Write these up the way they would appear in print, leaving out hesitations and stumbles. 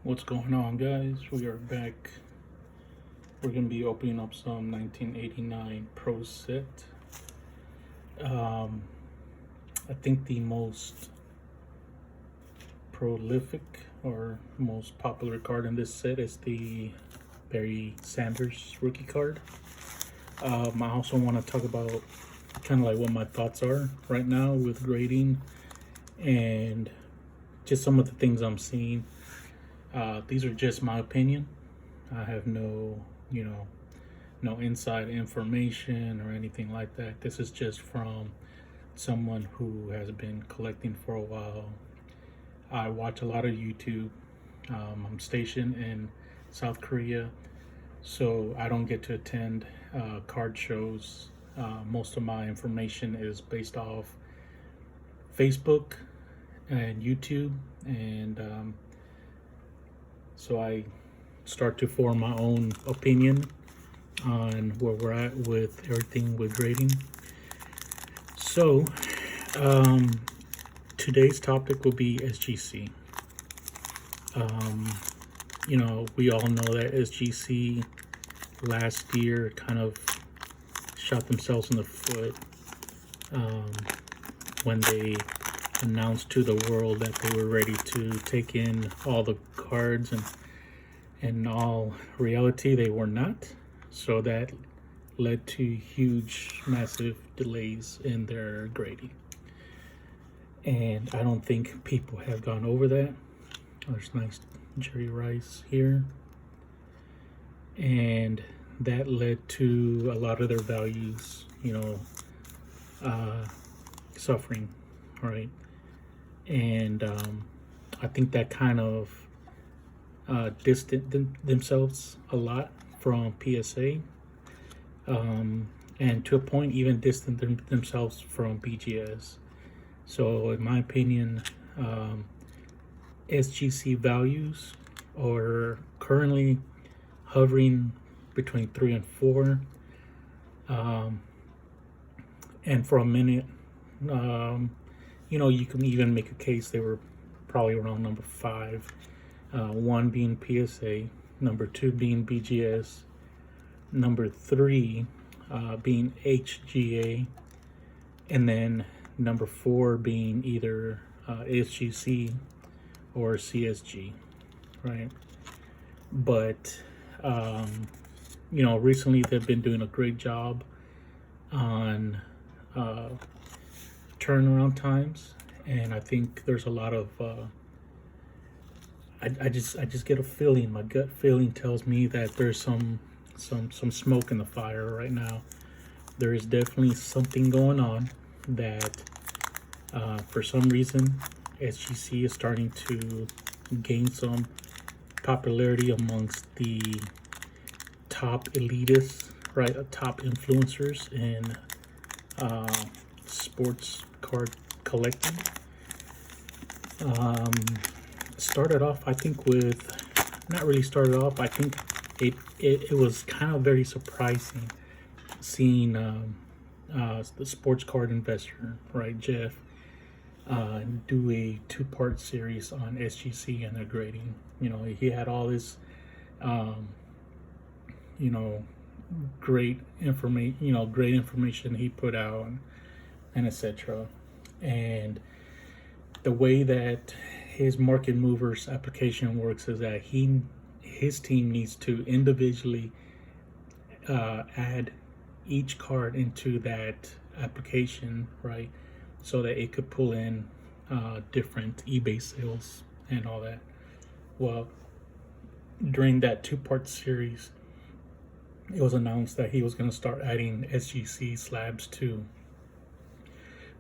What's going on, guys? We are back. We're gonna be opening up some 1989 Pro set. Um, I think the most prolific or most popular card in this set is the Barry Sanders rookie card. I also want to talk about kind of like what my thoughts are right now with grading and just some of the things I'm seeing. These are just my opinion. I have no inside information or anything like that. This is just from someone who has been collecting for a while. I watch a lot of YouTube. I'm stationed in South Korea, so I don't get to attend card shows. Most of my information is based off Facebook and YouTube, and so I start to form my own opinion on where we're at with everything with grading. So today's topic will be SGC. We all know that SGC last year kind of shot themselves in the foot when they announced to the world that they were ready to take in all the cards, and in all reality they were not. So that led to huge, massive delays in their grading. And I don't think people have gone over that. There's nice Jerry Rice here. And that led to a lot of their values, suffering, right? And I think that kind of distanced themselves a lot from PSA, and to a point even distant themselves from BGS. So in my opinion, SGC values are currently hovering between 3 and 4, and for a minute, you can even make a case they were probably around number 5, 1 being PSA, number 2 being BGS, number 3 being HGA, and then number 4 being either SGC or CSG, right? But recently they've been doing a great job on turnaround times, and I think there's a lot of I just get a feeling. My gut feeling tells me that there's some smoke in the fire right now. There is definitely something going on that for some reason SGC is starting to gain some popularity amongst the top elitists, right? Top influencers in sports card collecting. Started off, I think, not really started off. I think it was kind of very surprising seeing the sports card investor, right, Jeff, do a 2-part series on SGC and their grading. He had all this, great information he put out, and etc. And the way that his market movers application works is that his team needs to individually add each card into that application, right, so that it could pull in different eBay sales and all that. Well, during that 2-part series, it was announced that he was going to start adding SGC slabs too,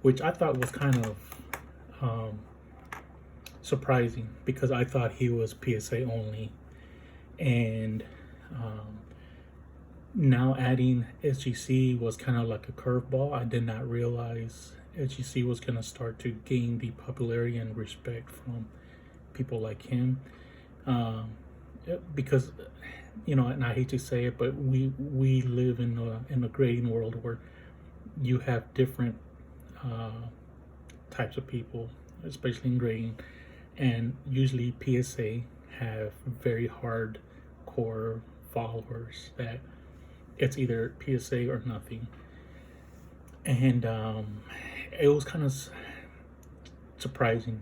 which I thought was kind of surprising, because I thought he was PSA only. And now adding SGC was kind of like a curveball. I did not realize SGC was going to start to gain the popularity and respect from people like him, because and I hate to say it, but we live in a grading world where you have different types of people, especially in grading, and usually PSA have very hardcore followers that it's either PSA or nothing. And it was kind of surprising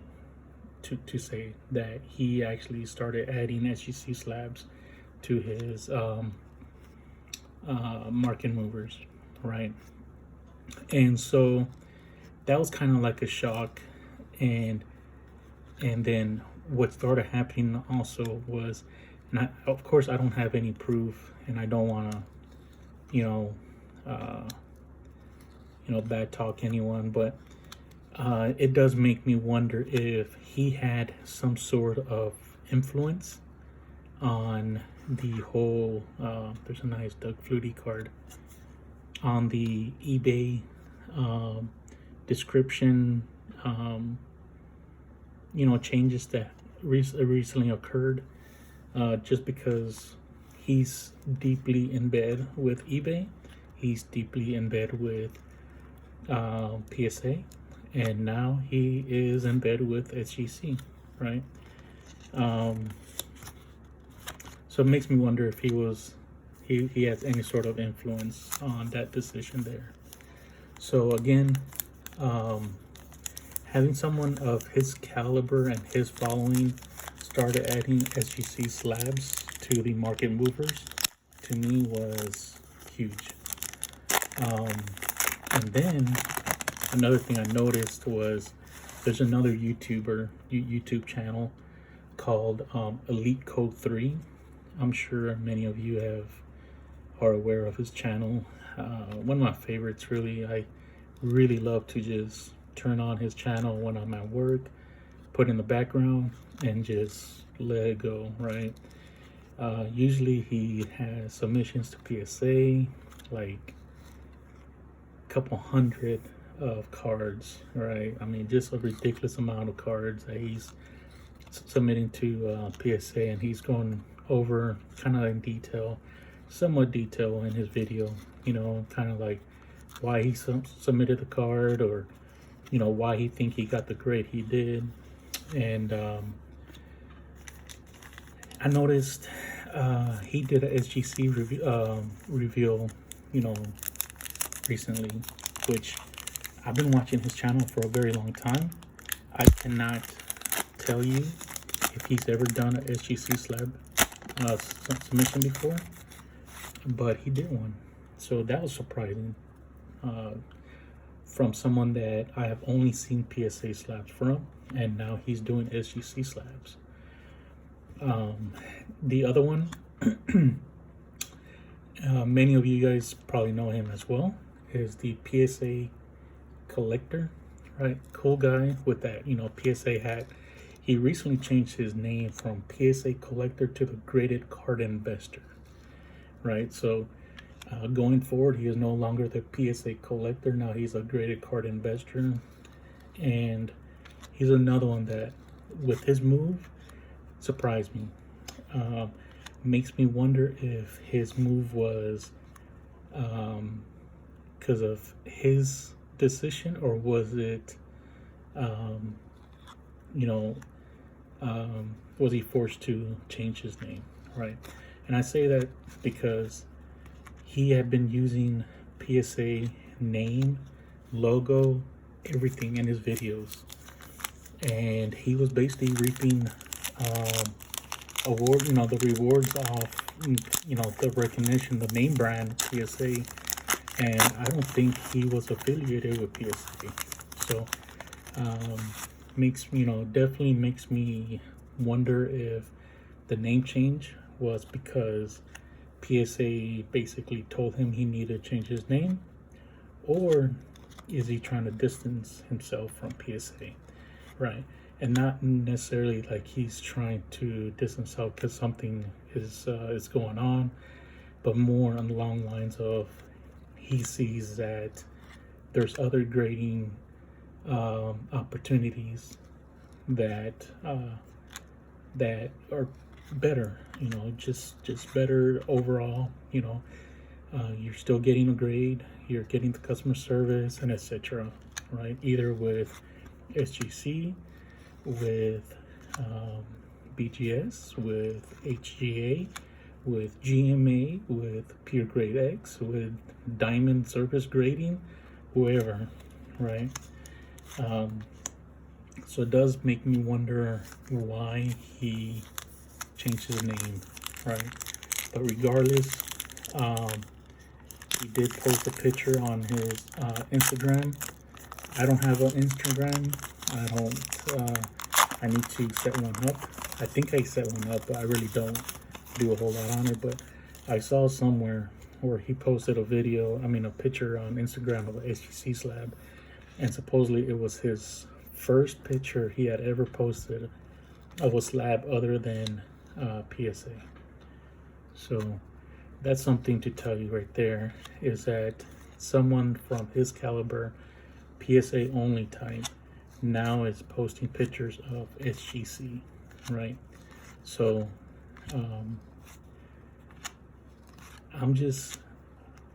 to say that he actually started adding SGC slabs to his market movers, right? And so that was kind of like a shock. And then what started happening also was, and of course I don't have any proof, and I don't want to, bad talk anyone, but it does make me wonder if he had some sort of influence on the whole. There's a nice Doug Flutie card on the eBay description. Changes that recently occurred, just because he's deeply in bed with eBay, he's deeply in bed with PSA, and now he is in bed with SGC, right? So it makes me wonder if he has any sort of influence on that decision there. So again, having someone of his caliber and his following started adding SGC slabs to the market movers, to me, was huge. And then another thing I noticed was there's another YouTube channel called Elite Code 3. I'm sure many of you are aware of his channel. One of my favorites, really. I really love to just turn on his channel when I'm at work, put in the background, and just let it go, right? Usually he has submissions to PSA, like a couple hundred of cards, right? I mean, just a ridiculous amount of cards that he's submitting to PSA, and he's going over kind of in detail, somewhat detail in his video, kind of like why he submitted the card, or why he think he got the grade he did. And I noticed he did a SGC reveal, recently, which I've been watching his channel for a very long time. I cannot tell you if he's ever done a SGC slab submission before, but he did one. So that was surprising, from someone that I have only seen PSA slabs from, and now he's doing SGC slabs. The other one, many of you guys probably know him as well, is the PSA collector, right? Cool guy with that, PSA hat. He recently changed his name from PSA collector to the graded card investor, right? So going forward, he is no longer the PSA collector. Now he's a graded card investor. And he's another one that, with his move, surprised me. Makes me wonder if his move was because of his decision, or was it, was he forced to change his name, right? And I say that because he had been using PSA name, logo, everything in his videos, and he was basically reaping the rewards off, the recognition, the name brand PSA. And I don't think he was affiliated with PSA. So definitely makes me wonder if the name change was because PSA basically told him he needed to change his name, or is he trying to distance himself from PSA, right? And not necessarily like he's trying to distance himself because something is going on, but more on the long lines of he sees that there's other grading opportunities that are better, just better overall. You're still getting a grade, you're getting the customer service, and etc., right? Either with SGC, with BGS, with HGA, with GMA, with Pure Grade X, with Diamond Surface Grading, whoever, right? So it does make me wonder why he changed his name, right? But regardless, he did post a picture on his Instagram. I don't have an Instagram. I need to set one up. I think I set one up, but I really don't do a whole lot on it. But I saw somewhere where he posted a picture on Instagram of an SGC slab, and supposedly it was his first picture he had ever posted of a slab other than PSA. So that's something to tell you right there, is that someone from his caliber, PSA only type, now is posting pictures of SGC, right? So I'm just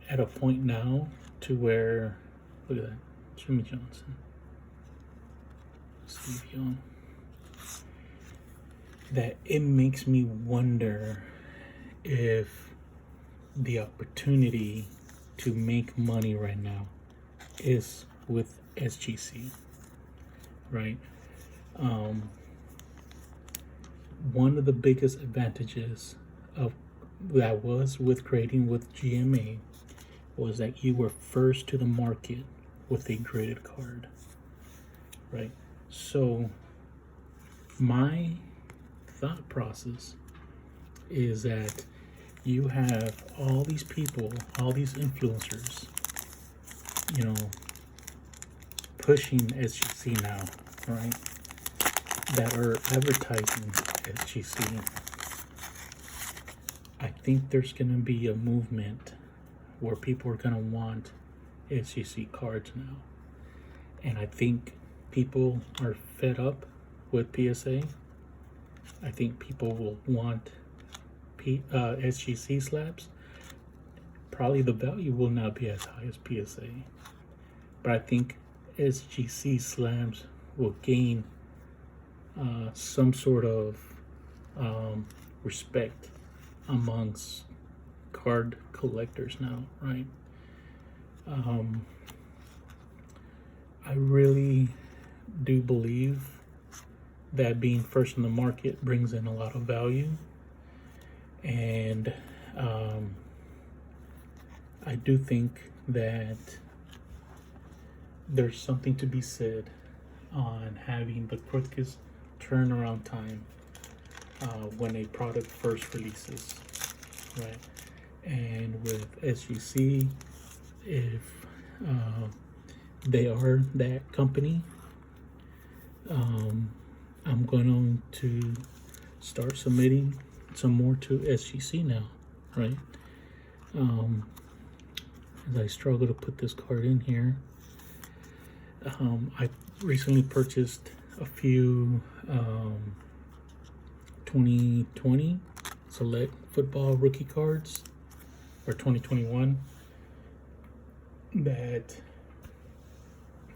at a point now to where, look at that, Jimmy Johnson, Steve Young, that it makes me wonder if the opportunity to make money right now is with SGC, right? One of the biggest advantages of that was with grading with GMA was that you were first to the market with a graded card, right? So my thought process is that you have all these people, all these influencers, pushing SGC now, right? That are advertising SGC. I think there's going to be a movement where people are going to want SGC cards now. And I think people are fed up with PSA. I think people will want SGC slabs. Probably the value will not be as high as PSA. But I think SGC slabs will gain some sort of respect amongst card collectors now, right? I really do believe that being first in the market brings in a lot of value, and I do think that there's something to be said on having the quickest turnaround time when a product first releases, right? And with SGC, if they are that company, I'm going to start submitting some more to SGC now, right? As I struggle to put this card in here, I recently purchased a few 2020 select football rookie cards, or 2021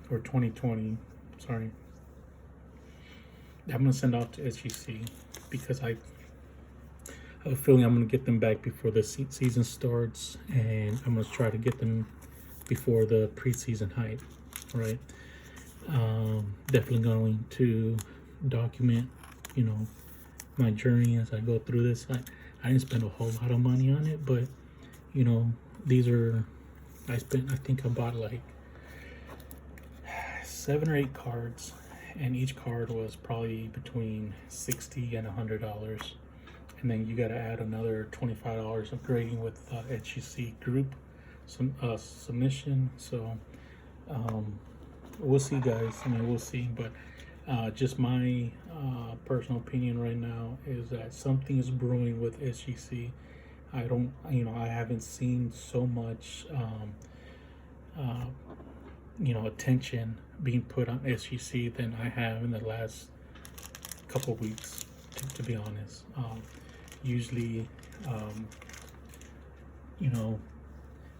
or 2020, sorry. I'm gonna send off to SGC because I have a feeling I'm gonna get them back before the season starts, and I'm gonna try to get them before the preseason hype, right? Definitely going to document, my journey as I go through this. I didn't spend a whole lot of money on it, but I think I bought like 7 or 8 cards, and each card was probably between $60 and $100, and then you got to add another $25 of grading with HGC group submission. So we'll see, guys. We'll see, but just my personal opinion right now is that something is brewing with SGC. I haven't seen so much attention being put on SGC than I have in the last couple of weeks, to be honest. Usually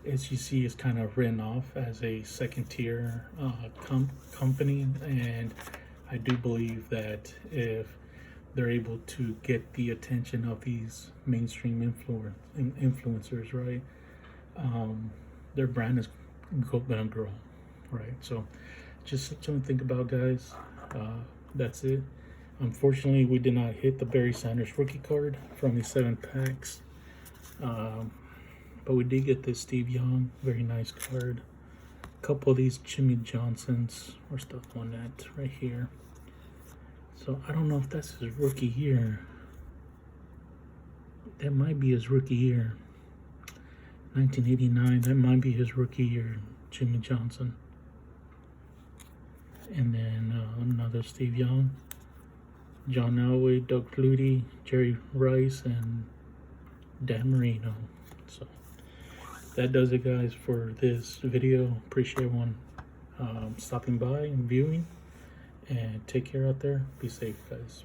SGC is kind of written off as a second tier company, and I do believe that if they're able to get the attention of these mainstream influencers, right? Their brand is gonna grow, right? So just something to think about, guys. That's it. Unfortunately, we did not hit the Barry Sanders rookie card from the 7 packs, but we did get this Steve Young, very nice card. A couple of these Jimmy Johnsons. Where's the one at? Right here. So I don't know if that's his rookie year. That might be his rookie year. 1989. That might be his rookie year, Jimmy Johnson. And then another Steve Young, John Elway, Doug Flutie, Jerry Rice, and Dan Marino. So that does it, guys, for this video. Appreciate everyone stopping by and viewing. And take care out there. Be safe, guys.